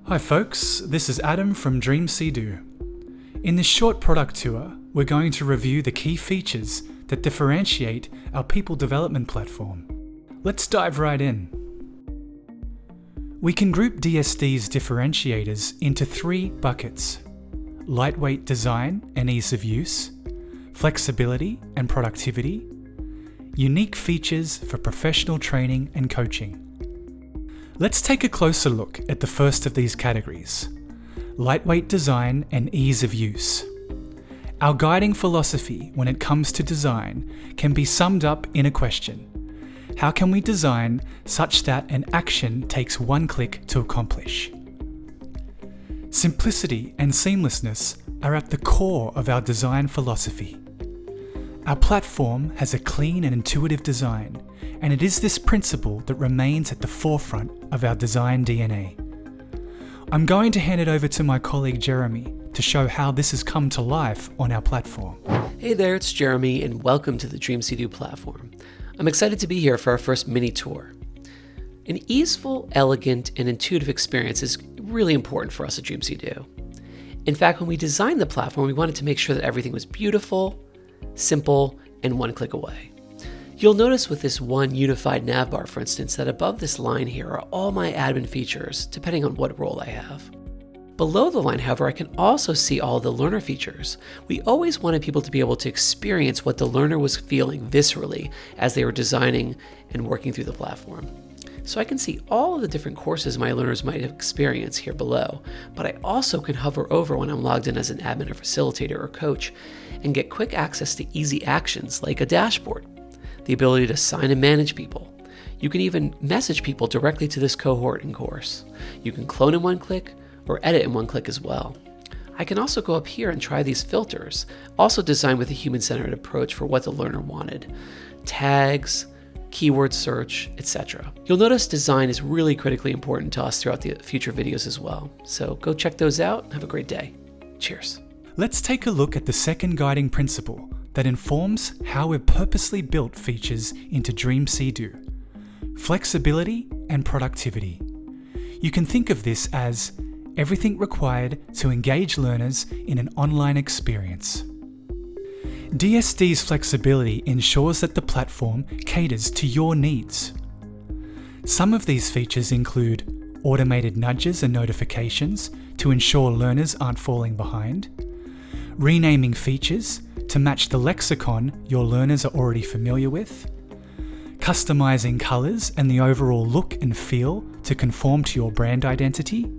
Hi folks, this is Adam from DSD. In this short product tour, we're going to review the key features that differentiate our people development platform. Let's dive right in. We can group DSD's differentiators into three buckets: lightweight design and ease of use, flexibility and productivity, unique features for professional training and coaching. Let's take a closer look at the first of these categories: lightweight design and ease of use. Our guiding philosophy when it comes to design can be summed up in a question: how can we design such that an action takes one click to accomplish? Simplicity and seamlessness are at the core of our design philosophy. Our platform has a clean and intuitive design, and it is this principle that remains at the forefront of our design DNA. I'm going to hand it over to my colleague Jeremy to show how this has come to life on our platform. Hey there, it's Jeremy, and welcome to the DSD Platform. I'm excited to be here for our first mini tour. An easeful, elegant, and intuitive experience is really important for us at DSD. In fact, when we designed the platform, we wanted to make sure that everything was beautiful, simple, and one click away. You'll notice with this one unified nav bar, for instance, that above this line here are all my admin features, depending on what role I have. Below the line, however, I can also see all the learner features. We always wanted people to be able to experience what the learner was feeling viscerally as they were designing and working through the platform. So I can see all of the different courses my learners might experience here below, but I also can hover over when I'm logged in as an admin or facilitator or coach and get quick access to easy actions like a dashboard, the ability to sign and manage people. You can even message people directly to this cohort and course. You can clone in one click or edit in one click as well. I can also go up here and try these filters, also designed with a human-centered approach for what the learner wanted: tags, keyword search, etc. You'll notice design is really critically important to us throughout the future videos as well. So go check those out and have a great day. Cheers. Let's take a look at the second guiding principle that informs how we've purposely built features into DSD: flexibility and productivity. You can think of this as everything required to engage learners in an online experience. DSD's flexibility ensures that the platform caters to your needs. Some of these features include automated nudges and notifications to ensure learners aren't falling behind, renaming features to match the lexicon your learners are already familiar with, customizing colors and the overall look and feel to conform to your brand identity,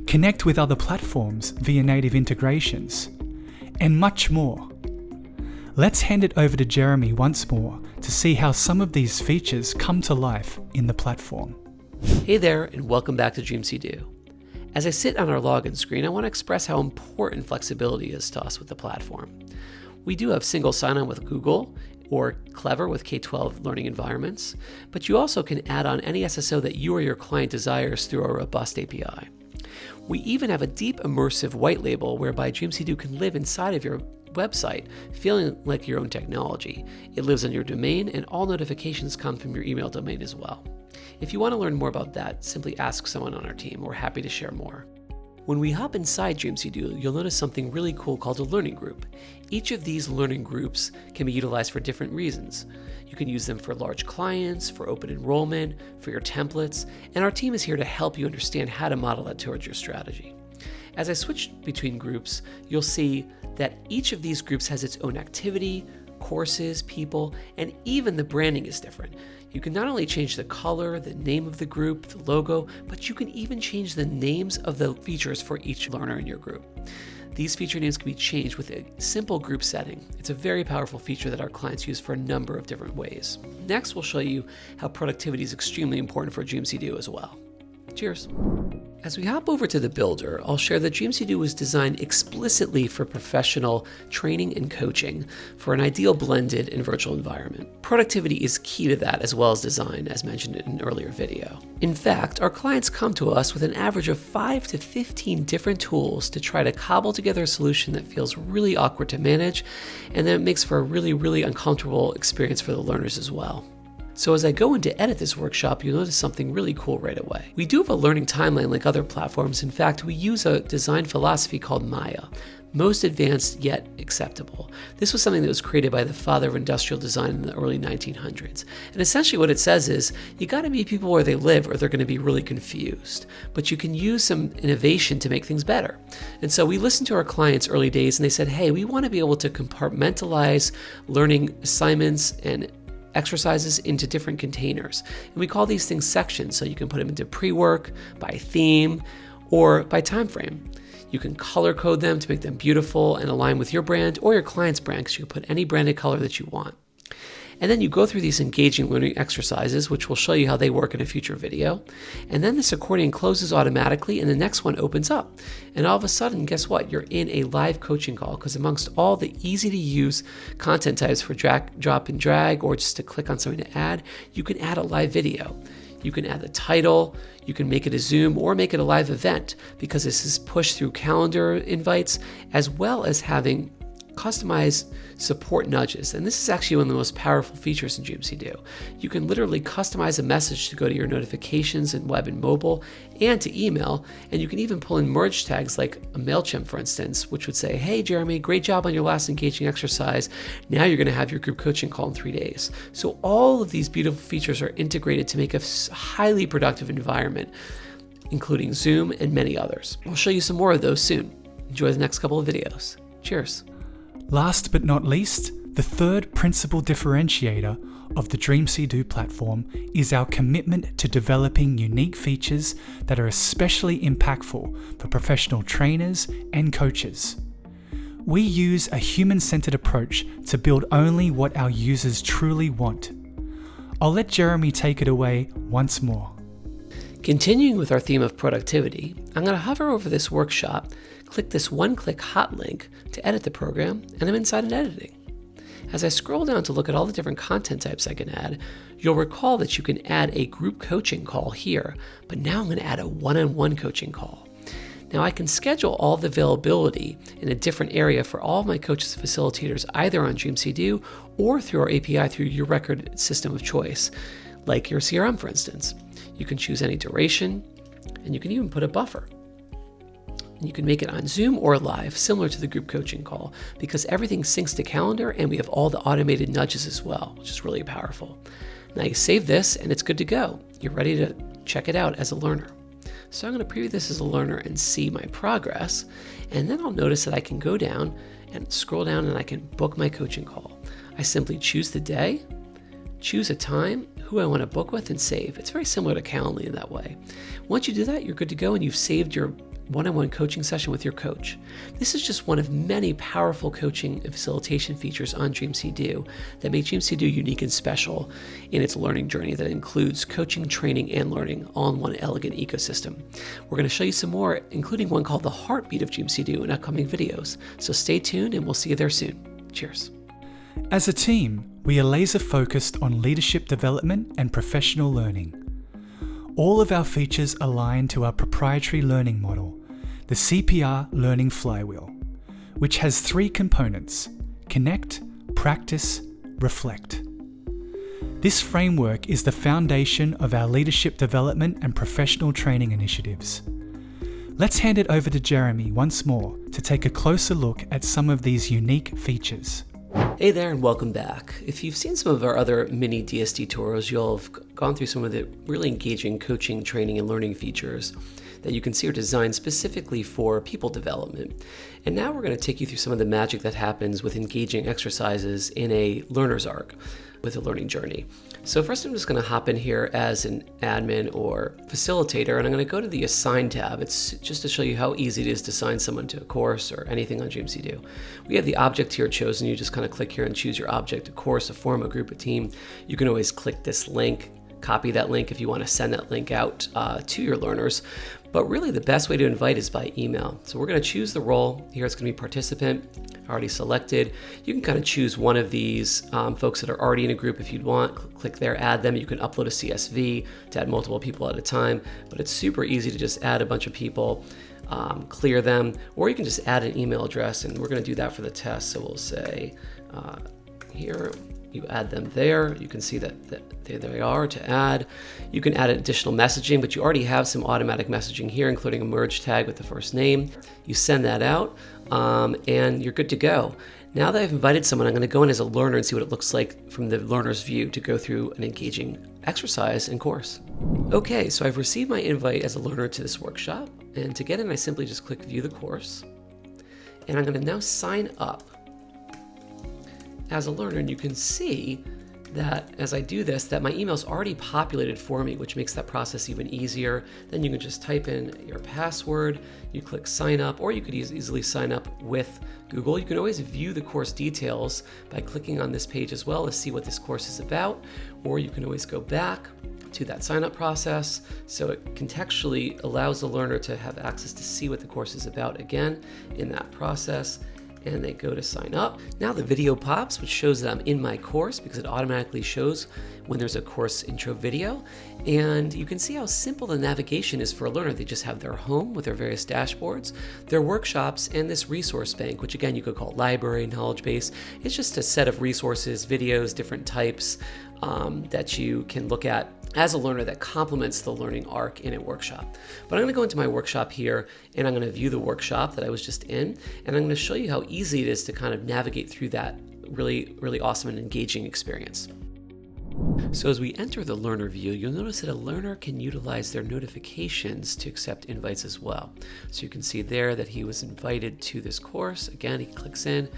connect with other platforms via native integrations, and much more. Let's hand it over to Jeremy once more to see how some of these features come to life in the platform. Hey there, and welcome back to DSD. As I sit on our login screen, I want to express how important flexibility is to us with the platform. We do have single sign-on with Google or Clever with K-12 learning environments, but you also can add on any SSO that you or your client desires through a robust API. We even have a deep immersive white label whereby DSD can live inside of your website, feeling like your own technology. It lives on your domain, and all notifications come from your email domain as well. If you want to learn more about that, simply ask someone on our team. We're happy to share more. When we hop inside DSD, you'll notice something really cool called a learning group. Each of these learning groups can be utilized for different reasons. You can use them for large clients, for open enrollment, for your templates, and our team is here to help you understand how to model that towards your strategy. As I switch between groups, you'll see that each of these groups has its own activity, courses, people, and even the branding is different. You can not only change the color, the name of the group, the logo, but you can even change the names of the features for each learner in your group. These feature names can be changed with a simple group setting. It's a very powerful feature that our clients use for a number of different ways. Next, we'll show you how productivity is extremely important for DSD as well. Cheers. As we hop over to the builder, I'll share that DSD was designed explicitly for professional training and coaching for an ideal blended and virtual environment. Productivity is key to that as well as design, as mentioned in an earlier video. In fact, our clients come to us with an average of 5 to 15 different tools to try to cobble together a solution that feels really awkward to manage and that makes for a really uncomfortable experience for the learners as well. So as I go in to edit this workshop, you'll notice something really cool right away. We do have a learning timeline like other platforms. In fact, we use a design philosophy called Maya, most advanced yet acceptable. This was something that was created by the father of industrial design in the early 1900s. And essentially what it says is, you gotta meet people where they live or they're gonna be really confused. But you can use some innovation to make things better. And so we listened to our clients early days and they said, hey, we wanna be able to compartmentalize learning assignments and exercises into different containers. And we call these things sections, so you can put them into pre-work, by theme, or by time frame. You can color code them to make them beautiful and align with your brand or your client's brand, because you can put any branded color that you want. And then you go through these engaging learning exercises, which will show you how they work in a future video. And then this accordion closes automatically and the next one opens up. And all of a sudden, guess what? You're in a live coaching call, because amongst all the easy to use content types for drag, drop and drag, or just to click on something to add, you can add a live video. You can add the title, you can make it a Zoom or make it a live event, because this is pushed through calendar invites, as well as having customized support nudges. And this is actually one of the most powerful features in GMC Do. You can literally customize a message to go to your notifications in web and mobile and to email. And you can even pull in merge tags like a MailChimp, for instance, which would say, hey, Jeremy, great job on your last engaging exercise. Now you're going to have your group coaching call in 3 days. So all of these beautiful features are integrated to make a highly productive environment, including Zoom and many others. We'll show you some more of those soon. Enjoy the next couple of videos. Cheers. Last but not least, the third principal differentiator of the DSD platform is our commitment to developing unique features that are especially impactful for professional trainers and coaches. We use a human-centered approach to build only what our users truly want. I'll let Jeremy take it away once more. Continuing with our theme of productivity, I'm going to hover over this workshop, click this one-click hot link to edit the program, and I'm inside an editing. As I scroll down to look at all the different content types I can add, you'll recall that you can add a group coaching call here, but now I'm going to add a one-on-one coaching call. Now I can schedule all the availability in a different area for all of my coaches and facilitators, either on DreamC Do or through our API through your record system of choice, like your CRM, for instance. You can choose any duration, and you can even put a buffer. And you can make it on Zoom or live, similar to the group coaching call, because everything syncs to calendar and we have all the automated nudges as well, which is really powerful. Now you save this and it's good to go. You're ready to check it out as a learner. So I'm going to preview this as a learner and see my progress. And then I'll notice that I can go down and scroll down and I can book my coaching call. I simply choose the day, choose a time, who I want to book with, and save. It's very similar to Calendly in that way. Once you do that, you're good to go and you've saved your one-on-one coaching session with your coach. This is just one of many powerful coaching and facilitation features on DreamC Do that make DreamC Do unique and special in its learning journey that includes coaching, training, and learning all in one elegant ecosystem. We're going to show you some more, including one called the heartbeat of DreamC Do in upcoming videos. So stay tuned and we'll see you there soon. Cheers. As a team, we are laser focused on leadership development and professional learning. All of our features align to our proprietary learning model, the CPR Learning Flywheel, which has 3 components: connect, practice, reflect. This framework is the foundation of our leadership development and professional training initiatives. Let's hand it over to Jeremy once more to take a closer look at some of these unique features. Hey there and welcome back. If you've seen some of our other mini DSD tours, you'll have gone through some of the really engaging coaching, training, and learning features that you can see are designed specifically for people development. And now we're going to take you through some of the magic that happens with engaging exercises in a learner's arc with a learning journey. So first I'm just going to hop in here as an admin or facilitator, and I'm going to go to the Assign tab. It's just to show you how easy it is to assign someone to a course or anything on DreamC Do. We have the object here chosen. You just kind of click here and choose your object, a course, a forum, a group, a team. You can always click this link, copy that link if you want to send that link out to your learners. But really the best way to invite is by email. So we're going to choose the role. Here it's going to be participant, already selected. You can kind of choose one of these folks that are already in a group if you'd want. Click there, add them. You can upload a CSV to add multiple people at a time, but it's super easy to just add a bunch of people, clear them, or you can just add an email address, and we're going to do that for the test. So we'll say here, You add them there. You can see that there they are to add. You can add additional messaging, but you already have some automatic messaging here, including a merge tag with the first name. You send that out, and you're good to go. Now that I've invited someone, I'm going to go in as a learner and see what it looks like from the learner's view to go through an engaging exercise and course. Okay, so I've received my invite as a learner to this workshop, and to get in, I simply just click View the Course, and I'm going to now sign up as a learner, and you can see that as I do this, that my email is already populated for me, which makes that process even easier. Then you can just type in your password, you click sign up, or you could easily sign up with Google. You can always view the course details by clicking on this page as well to see what this course is about, or you can always go back to that sign up process. So it contextually allows the learner to have access to see what the course is about again in that process. And they go to sign up. Now the video pops, which shows that I'm in my course because it automatically shows when there's a course intro video. And you can see how simple the navigation is for a learner. They just have their home with their various dashboards, their workshops, and this resource bank, which again, you could call library, knowledge base. It's just a set of resources, videos, different types that you can look at as a learner that complements the learning arc in a workshop. But I'm going to go into my workshop here, and I'm going to view the workshop that I was just in, and I'm going to show you how easy it is to kind of navigate through that really, really awesome and engaging experience. So as we enter the learner view, you'll notice that a learner can utilize their notifications to accept invites as well. So you can see there that he was invited to this course. Again, he clicks in,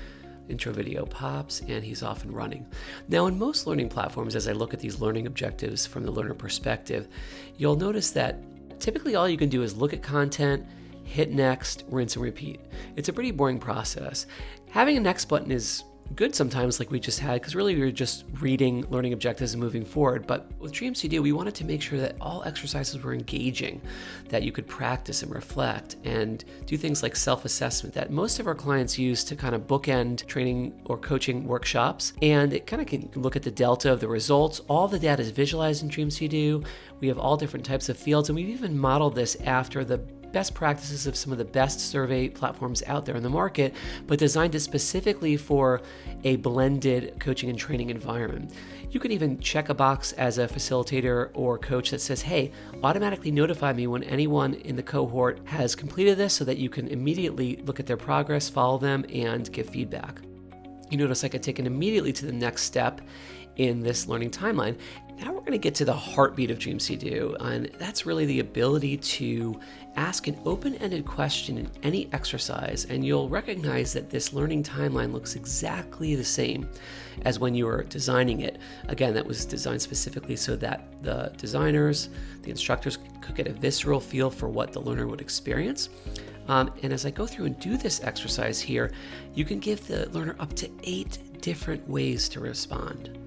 intro video pops, and he's off and running. Now, in most learning platforms, as I look at these learning objectives from the learner perspective, you'll notice that typically all you can do is look at content, hit next, rinse and repeat. It's a pretty boring process. Having a next button is good sometimes, like we just had, because really we were just reading learning objectives and moving forward. But with DreamCD, we wanted to make sure that all exercises were engaging, that you could practice and reflect and do things like self-assessment that most of our clients use to kind of bookend training or coaching workshops. And it kind of can look at the delta of the results. All the data is visualized in DreamCD. We have all different types of fields, and we've even modeled this after the best practices of some of the best survey platforms out there in the market, but designed it specifically for a blended coaching and training environment. You can even check a box as a facilitator or coach that says, hey, automatically notify me when anyone in the cohort has completed this, so that you can immediately look at their progress, follow them, and give feedback. You notice I could take it immediately to the next step in this learning timeline. Now we're going to get to the heartbeat of DreamCD, and that's really the ability to ask an open-ended question in any exercise, and you'll recognize that this learning timeline looks exactly the same as when you were designing it. Again, that was designed specifically so that the designers, the instructors, could get a visceral feel for what the learner would experience. And as I go through and do this exercise here, you can give the learner up to 8 different ways to respond,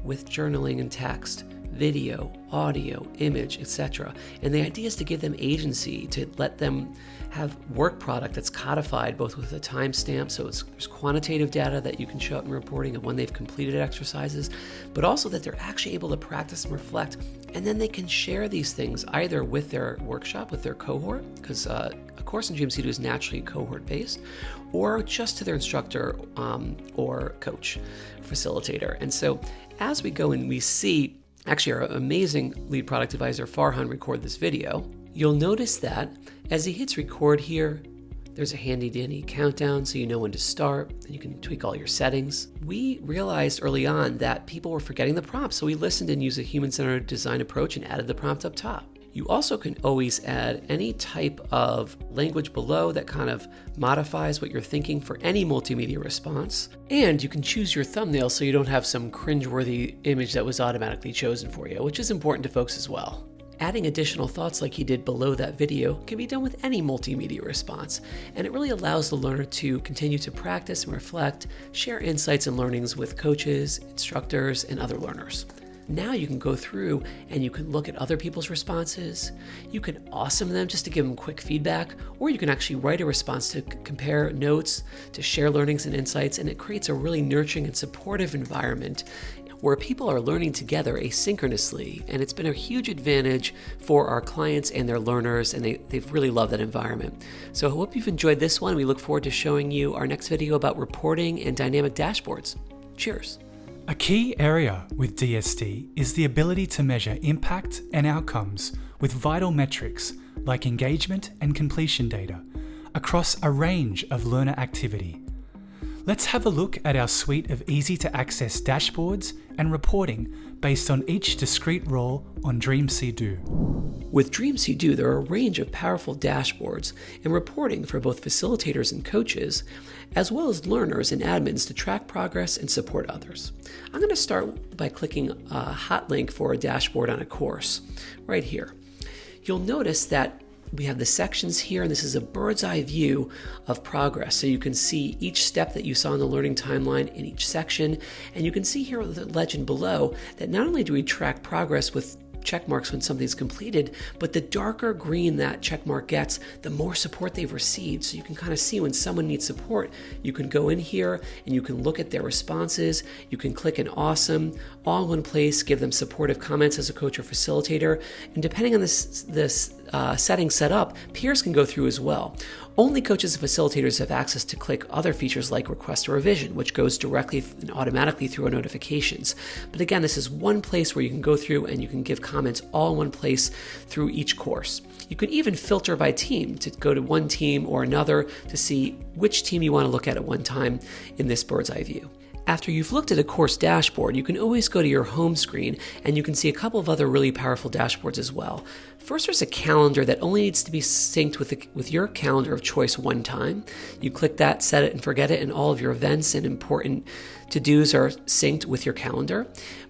with journaling and text, video, audio, image, etc. And the idea is to give them agency, to let them have work product that's codified both with a timestamp, so there's quantitative data that you can show up in reporting of when they've completed exercises, but also that they're actually able to practice and reflect, and then they can share these things either with their workshop, with their cohort, because a course in DreamCD is naturally cohort-based, or just to their instructor or coach, facilitator. And so as we go and we see actually our amazing lead product advisor Farhan record this video, you'll notice that as he hits record here, there's a handy dandy countdown so you know when to start, and you can tweak all your settings. We realized early on that people were forgetting the prompt, so we listened and used a human-centered design approach and added the prompt up top. You also can always add any type of language below that kind of modifies what you're thinking for any multimedia response. And you can choose your thumbnail so you don't have some cringeworthy image that was automatically chosen for you, which is important to folks as well. Adding additional thoughts like he did below that video can be done with any multimedia response, and it really allows the learner to continue to practice and reflect, share insights and learnings with coaches, instructors, and other learners. Now you can go through and you can look at other people's responses. You can awesome them just to give them quick feedback, or you can actually write a response to compare notes, to share learnings and insights, and it creates a really nurturing and supportive environment where people are learning together asynchronously, and it's been a huge advantage for our clients and their learners, and they've really loved that environment. So I hope you've enjoyed this one. We look forward to showing you our next video about reporting and dynamic dashboards. Cheers. A key area with DSD is the ability to measure impact and outcomes with vital metrics like engagement and completion data across a range of learner activity. Let's have a look at our suite of easy-to-access dashboards and reporting based on each discrete role on Dreamc Do. With Dreamc Do, there are a range of powerful dashboards and reporting for both facilitators and coaches, as well as learners and admins to track progress and support others. I'm going to start by clicking a hot link for a dashboard on a course right here. You'll notice that we have the sections here, and this is a bird's eye view of progress. So you can see each step that you saw in the learning timeline in each section, and you can see here the legend below that not only do we track progress with check marks when something's completed, but the darker green that check mark gets, the more support they've received. So you can kind of see when someone needs support, you can go in here and you can look at their responses. You can click an awesome, all in one place, give them supportive comments as a coach or facilitator. And depending on this setting set up, peers can go through as well. Only coaches and facilitators have access to click other features like request a revision, which goes directly and automatically through our notifications. But again, this is one place where you can go through and you can give comments all in one place through each course. You can even filter by team to go to one team or another to see which team you want to look at one time in this bird's eye view. After you've looked at a course dashboard, you can always go to your home screen and you can see a couple of other really powerful dashboards as well. First, there's a calendar that only needs to be synced with your calendar of choice one time. You click that, set it and forget it, and all of your events and important to-dos are synced with your calendar.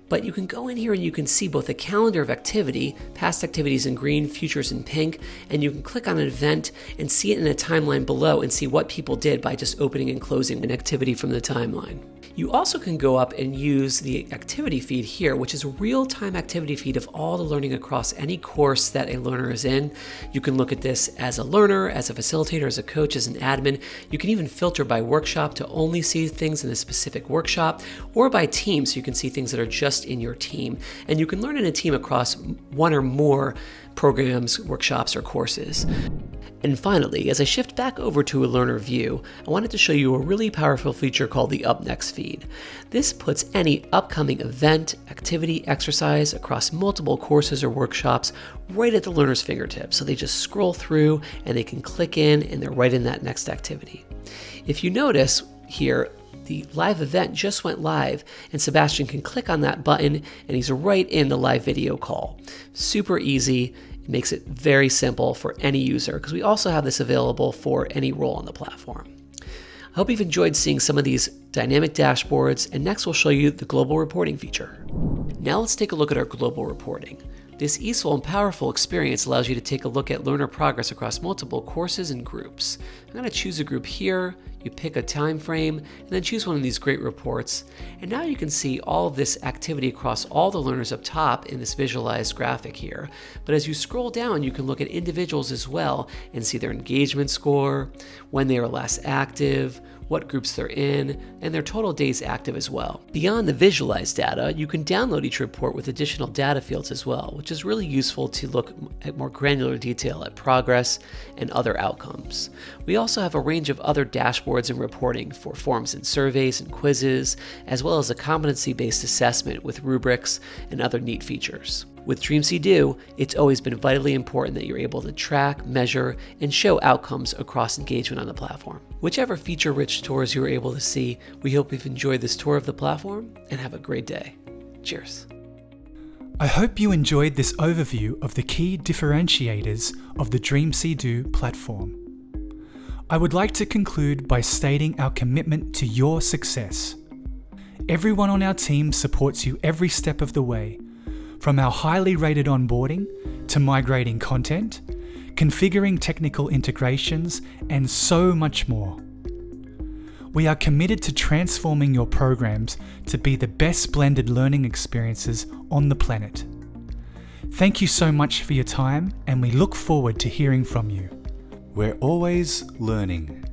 But you can go in here and you can see both a calendar of activity, past activities in green, futures in pink, and you can click on an event and see it in a timeline below and see what people did by just opening and closing an activity from the timeline. You also can go up and use the activity feed here, which is a real-time activity feed of all the learning across any course that a learner is in. You can look at this as a learner, as a facilitator, as a coach, as an admin. You can even filter by workshop to only see things in a specific workshop, or by team, so you can see things that are just in your team. And you can learn in a team across one or more programs, workshops, or courses. And finally, as I shift back over to a learner view, I wanted to show you a really powerful feature called the Up Next feed. This puts any upcoming event, activity, exercise across multiple courses or workshops right at the learner's fingertips. So they just scroll through and they can click in and they're right in that next activity. If you notice here, the live event just went live and Sebastian can click on that button and he's right in the live video call. Super easy. It makes it very simple for any user because we also have this available for any role on the platform. I hope you've enjoyed seeing some of these dynamic dashboards, and next we'll show you the global reporting feature. Now let's take a look at our global reporting. This easeful and powerful experience allows you to take a look at learner progress across multiple courses and groups. I'm going to choose a group here, you pick a time frame, and then choose one of these great reports. And now you can see all of this activity across all the learners up top in this visualized graphic here. But as you scroll down, you can look at individuals as well and see their engagement score, when they were last active, what groups they're in, and their total days active as well. Beyond the visualized data, you can download each report with additional data fields as well, which is really useful to look at more granular detail at progress and other outcomes. We also have a range of other dashboards and reporting for forms and surveys and quizzes, as well as a competency-based assessment with rubrics and other neat features. With Dreamc Do, it's always been vitally important that you're able to track, measure, and show outcomes across engagement on the platform. Whichever feature-rich tours you were able to see, we hope you've enjoyed this tour of the platform and have a great day. Cheers. I hope you enjoyed this overview of the key differentiators of the Dreamc Do platform. I would like to conclude by stating our commitment to your success. Everyone on our team supports you every step of the way, from our highly rated onboarding to migrating content, configuring technical integrations, and so much more. We are committed to transforming your programs to be the best blended learning experiences on the planet. Thank you so much for your time, and we look forward to hearing from you. We're always learning.